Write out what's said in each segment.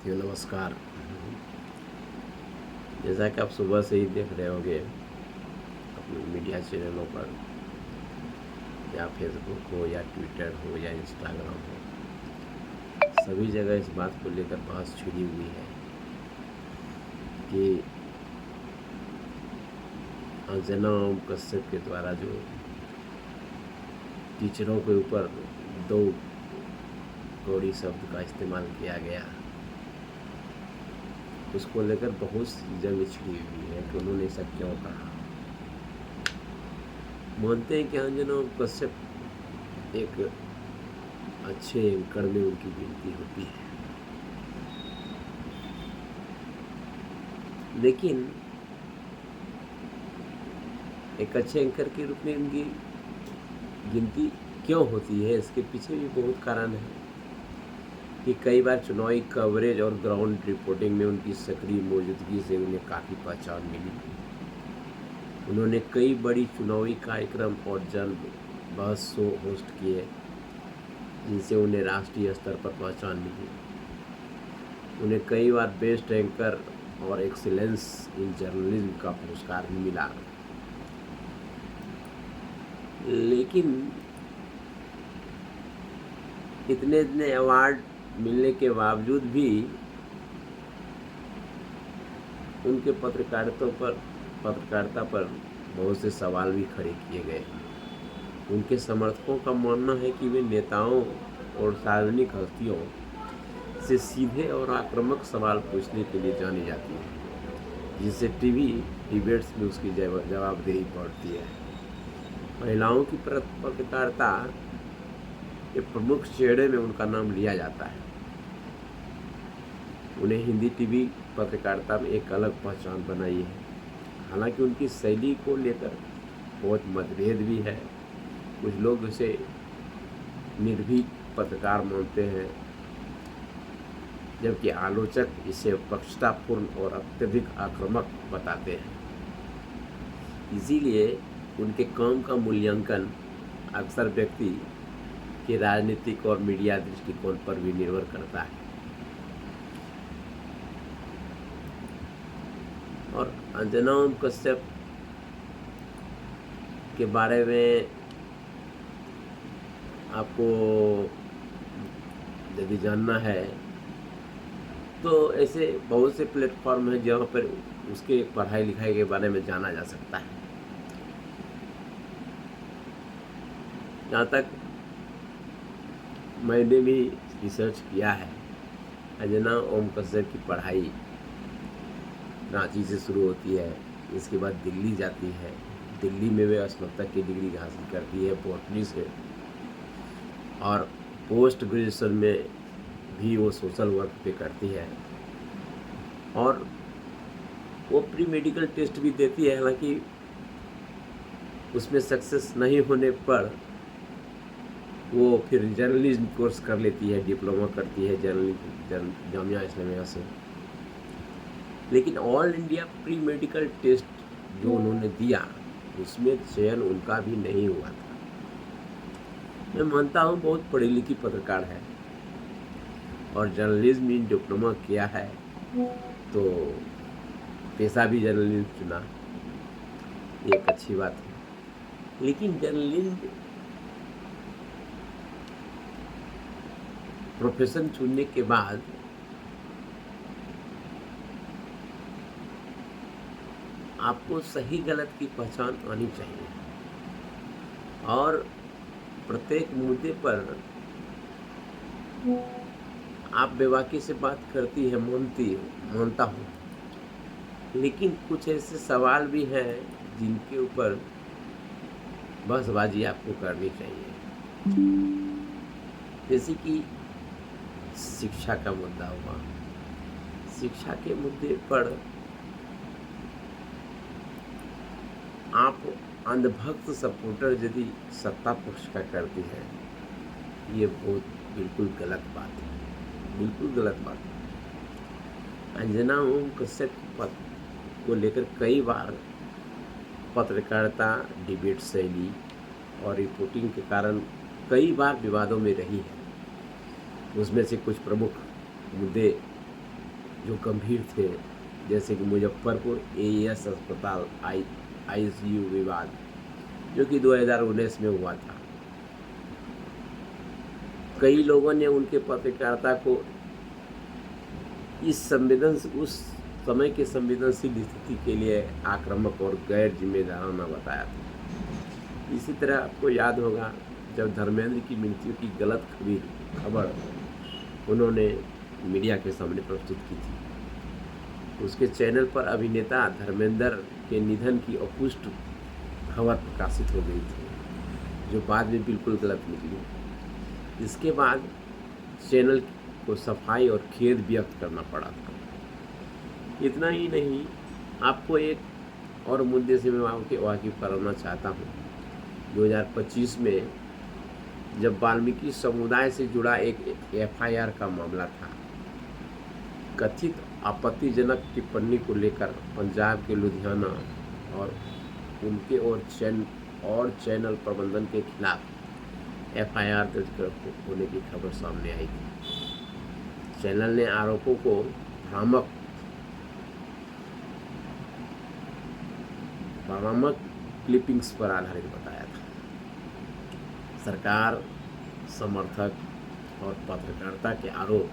साथियों नमस्कार। जैसा कि आप सुबह से ही देख रहे होंगे अपने मीडिया चैनलों पर, या फेसबुक हो या ट्विटर हो या इंस्टाग्राम हो, सभी जगह इस बात को लेकर बहस छिड़ी हुई है कि अंजना ओम कश्यप के द्वारा जो टीचरों के ऊपर दो कौड़ी शब्द का इस्तेमाल किया गया, उसको लेकर बहुत सी जंग छिड़ी हुई है कि उन्होंने ऐसा क्यों कहा। मानते हैं कि अंजना ओम कश्यप एक अच्छे एंकर में उनकी गिनती होती है, लेकिन एक अच्छे एंकर के रूप में उनकी गिनती क्यों होती है, इसके पीछे भी बहुत कारण है कि कई बार चुनावी कवरेज और ग्राउंड रिपोर्टिंग में उनकी सक्रिय मौजूदगी से उन्हें काफ़ी पहचान मिली। उन्होंने कई बड़ी चुनावी कार्यक्रम और जन बहस शो होस्ट किए, जिनसे उन्हें राष्ट्रीय स्तर पर पहचान मिली। उन्हें कई बार बेस्ट एंकर और एक्सीलेंस इन जर्नलिज्म का पुरस्कार भी मिला। लेकिन इतने अवार्ड मिलने के बावजूद भी उनके पत्रकारिता पर बहुत से सवाल भी खड़े किए गए। उनके समर्थकों का मानना है कि वे नेताओं और सार्वजनिक हस्तियों से सीधे और आक्रामक सवाल पूछने के लिए जानी जाती है, जिससे टीवी डिबेट्स में उसकी जवाबदेही बढ़ती है। महिलाओं की पत्रकारिता के प्रमुख श्रेणी में उनका नाम लिया जाता है। उन्हें हिंदी टीवी पत्रकारिता में एक अलग पहचान बनाई है। हालांकि उनकी शैली को लेकर बहुत मतभेद भी है। कुछ लोग इसे निर्भीक पत्रकार मानते हैं, जबकि आलोचक इसे पक्षतापूर्ण और अत्यधिक आक्रामक बताते हैं। इसीलिए उनके काम का मूल्यांकन अक्सर व्यक्ति के राजनीतिक और मीडिया दृष्टिकोण पर भी निर्भर करता है। और अंजना ओम कश्यप के बारे में आपको यदि जानना है तो ऐसे बहुत से प्लेटफॉर्म हैं जहाँ पर उसके पढ़ाई लिखाई के बारे में जाना जा सकता है। जहाँ तक मैंने भी रिसर्च किया है, अंजना ओम कश्यप की पढ़ाई रांची से शुरू होती है, इसके बाद दिल्ली जाती है। दिल्ली में वे स्नातक की डिग्री हासिल करती है बॉटनी से, और पोस्ट ग्रेजुएशन में भी वो सोशल वर्क पे करती है, और वो प्री मेडिकल टेस्ट भी देती है। हालांकि उसमें सक्सेस नहीं होने पर वो फिर जर्नलिज्म कोर्स कर लेती है, डिप्लोमा करती है जामिया इस्लामिया से। लेकिन All India pre medical test जो उन्होंने दिया, उसमें चयन उनका भी नहीं हुआ था। मैं मानता हूँ बहुत पढ़ी लिखी पत्रकार है और जर्नलिज्म में डिप्लोमा किया है, तो पेशा भी जर्नलिज्म चुना, ये एक अच्छी बात है। लेकिन जर्नलिज्म प्रोफेशन चुनने के बाद आपको सही गलत की पहचान आनी चाहिए, और प्रत्येक मुद्दे पर आप बेबाकी से बात करती है, मानता हूँ। लेकिन कुछ ऐसे सवाल भी हैं जिनके ऊपर बहसबाजी आपको करनी चाहिए, जैसे कि शिक्षा का मुद्दा हुआ। शिक्षा के मुद्दे पर आप अंधभक्त सपोर्टर यदि सत्ता पक्ष का करती है, ये बिल्कुल गलत बात है, बिल्कुल गलत बात है। अंजना ओम कश्यप को लेकर कई बार पत्रकारिता, डिबेट शैली और रिपोर्टिंग के कारण कई बार विवादों में रही है। उसमें से कुछ प्रमुख मुद्दे जो गंभीर थे, जैसे कि मुजफ्फरपुर एईएस अस्पताल आईसीयू विवाद, जो कि 2019 में हुआ था। कई लोगों ने उनके पत्रकारिता को उस समय के संवेदनशील स्थिति के लिए आक्रामक और गैर जिम्मेदाराना बताया था। इसी तरह आपको याद होगा, जब धर्मेंद्र की मृत्यु की गलत खबर उन्होंने मीडिया के सामने प्रस्तुत की थी, उसके चैनल पर अभिनेता धर्मेंद्र के निधन की अपुष्ट खबर प्रकाशित हो गई थी, जो बाद में बिल्कुल गलत निकली। इसके बाद चैनल को सफाई और खेद व्यक्त करना पड़ा था। इतना ही नहीं, आपको एक और मुद्दे से मैं वाकिफ कराना चाहता हूँ। 2025 में जब वाल्मीकि समुदाय से जुड़ा एक एफआईआर का मामला था, कथित आपत्तिजनक टिप्पणी को लेकर पंजाब के लुधियाना और उनके और चैनल प्रबंधन के खिलाफ एफआईआर दर्ज होने की खबर सामने आई थी। चैनल ने आरोपों को भ्रामक क्लिपिंग्स पर आधारित बताया था। सरकार, समर्थक और पत्रकारिता के आरोप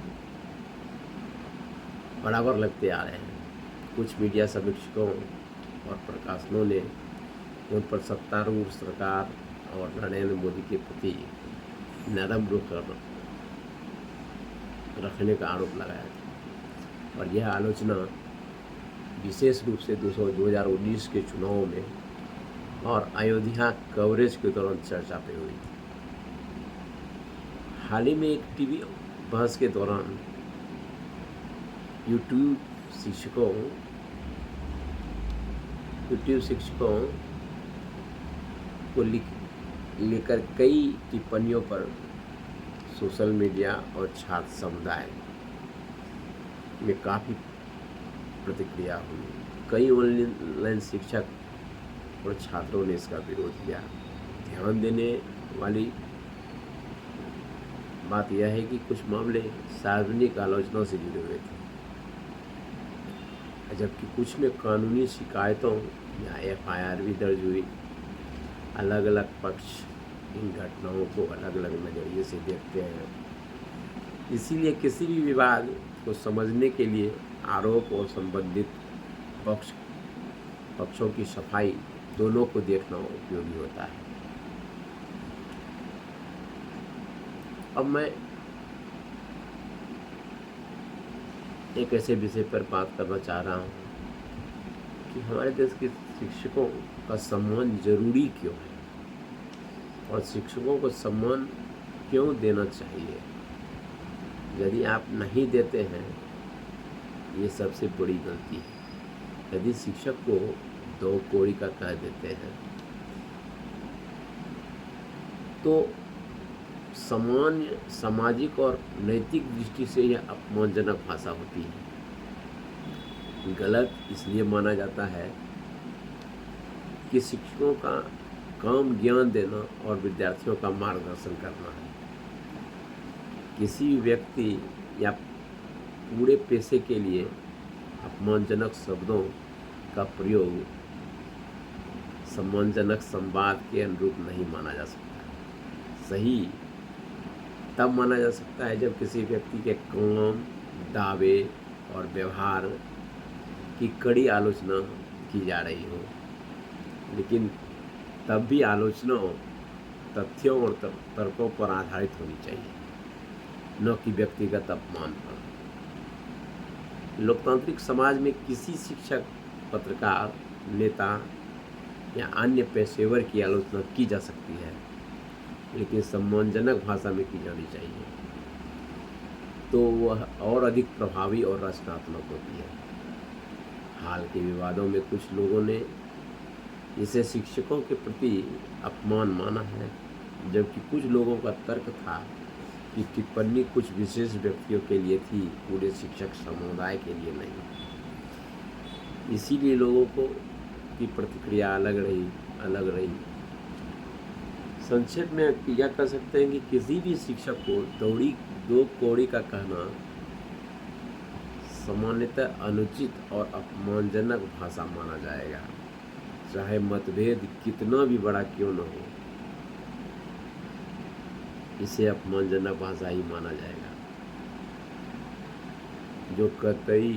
बराबर लगते आ रहे हैं। कुछ मीडिया समीक्षकों और प्रकाशनों ने उन पर सत्तारूढ़ सरकार और नरेंद्र मोदी के प्रति नरम रुख रखने का आरोप लगाया था, और यह आलोचना विशेष रूप से 2019 के चुनावों में और अयोध्या कवरेज के दौरान चर्चा पे हुई थी। हाल ही में एक टीवी बहस के दौरान यूट्यूब शिक्षकों को लेकर कई टिप्पणियों पर सोशल मीडिया और छात्र समुदाय में काफ़ी प्रतिक्रिया हुई। कई ऑनलाइन शिक्षक और छात्रों ने इसका विरोध किया। ध्यान देने वाली बात यह है कि कुछ मामले सार्वजनिक आलोचना से जुड़े हुए थे, जबकि कुछ में कानूनी शिकायतों या एफआईआर भी दर्ज हुई। अलग अलग पक्ष इन घटनाओं को अलग अलग नज़रिए से देखते हैं। इसीलिए किसी भी विवाद को समझने के लिए आरोप और संबंधित पक्षों की सफाई दोनों को देखना उपयोगी होता है। अब मैं एक ऐसे विषय पर बात करना चाह रहा हूँ कि हमारे देश के शिक्षकों का सम्मान जरूरी क्यों है और शिक्षकों को सम्मान क्यों देना चाहिए। यदि आप नहीं देते हैं, ये सबसे बड़ी गलती है। यदि शिक्षक को दो कौड़ी का कह देते हैं तो सामान्य सामाजिक और नैतिक दृष्टि से यह अपमानजनक भाषा होती है। गलत इसलिए माना जाता है कि शिक्षकों का काम ज्ञान देना और विद्यार्थियों का मार्गदर्शन करना है। किसी व्यक्ति या पूरे पेशे के लिए अपमानजनक शब्दों का प्रयोग सम्मानजनक संवाद के अनुरूप नहीं माना जा सकता। सही तब माना जा सकता है जब किसी व्यक्ति के काम, दावे और व्यवहार की कड़ी आलोचना की जा रही हो, लेकिन तब भी आलोचना तथ्यों और तर्कों पर आधारित होनी चाहिए, न कि व्यक्तिगत अपमान पर। लोकतांत्रिक समाज में किसी शिक्षक, पत्रकार, नेता या अन्य पेशेवर की आलोचना की जा सकती है, लेकिन सम्मानजनक भाषा में की जानी चाहिए, तो वह और अधिक प्रभावी और रचनात्मक होती है। हाल के विवादों में कुछ लोगों ने इसे शिक्षकों के प्रति अपमान माना है, जबकि कुछ लोगों का तर्क था कि टिप्पणी कुछ विशेष व्यक्तियों के लिए थी, पूरे शिक्षक समुदाय के लिए नहीं। इसीलिए लोगों की प्रतिक्रिया अलग रही। संक्षेप में यह कह सकते हैं कि किसी भी शिक्षक को दो कौड़ी का कहना सामान्यतः अनुचित और अपमानजनक भाषा माना जाएगा, चाहे मतभेद कितना भी बड़ा क्यों न हो, इसे अपमानजनक भाषा ही माना जाएगा, जो कतई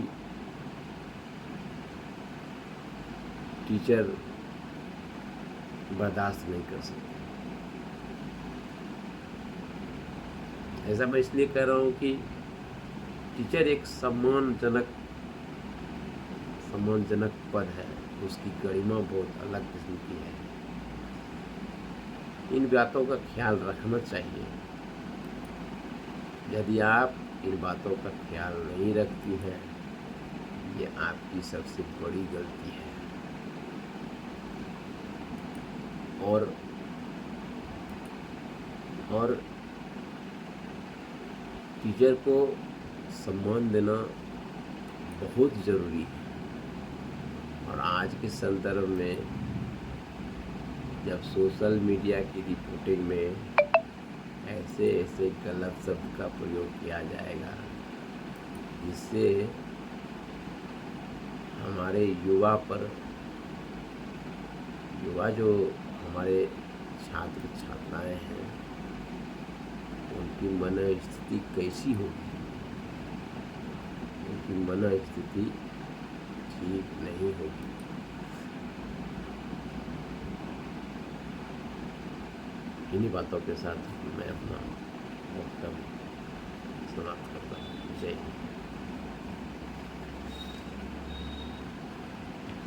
टीचर बर्दाश्त नहीं कर सकते। ऐसा मैं इसलिए कह रहा हूँ कि टीचर एक सम्मानजनक पद है, उसकी गरिमा बहुत अलग किस्म की है। इन बातों का ख्याल रखना चाहिए। यदि आप इन बातों का ख्याल नहीं रखती हैं, ये आपकी सबसे बड़ी गलती है। और टीचर को सम्मान देना बहुत ज़रूरी है। और आज के संदर्भ में जब सोशल मीडिया की रिपोर्टिंग में ऐसे ऐसे गलत शब्द का प्रयोग किया जाएगा, जिससे हमारे युवा जो हमारे छात्र छात्राएं हैं, उनकी मनस्थिति कैसी होगी, उनकी मनस्थिति ठीक नहीं होगी। इन्हीं बातों के साथ मैं अपना वक्तव्य समाप्त करता हूँ। जय हिंद।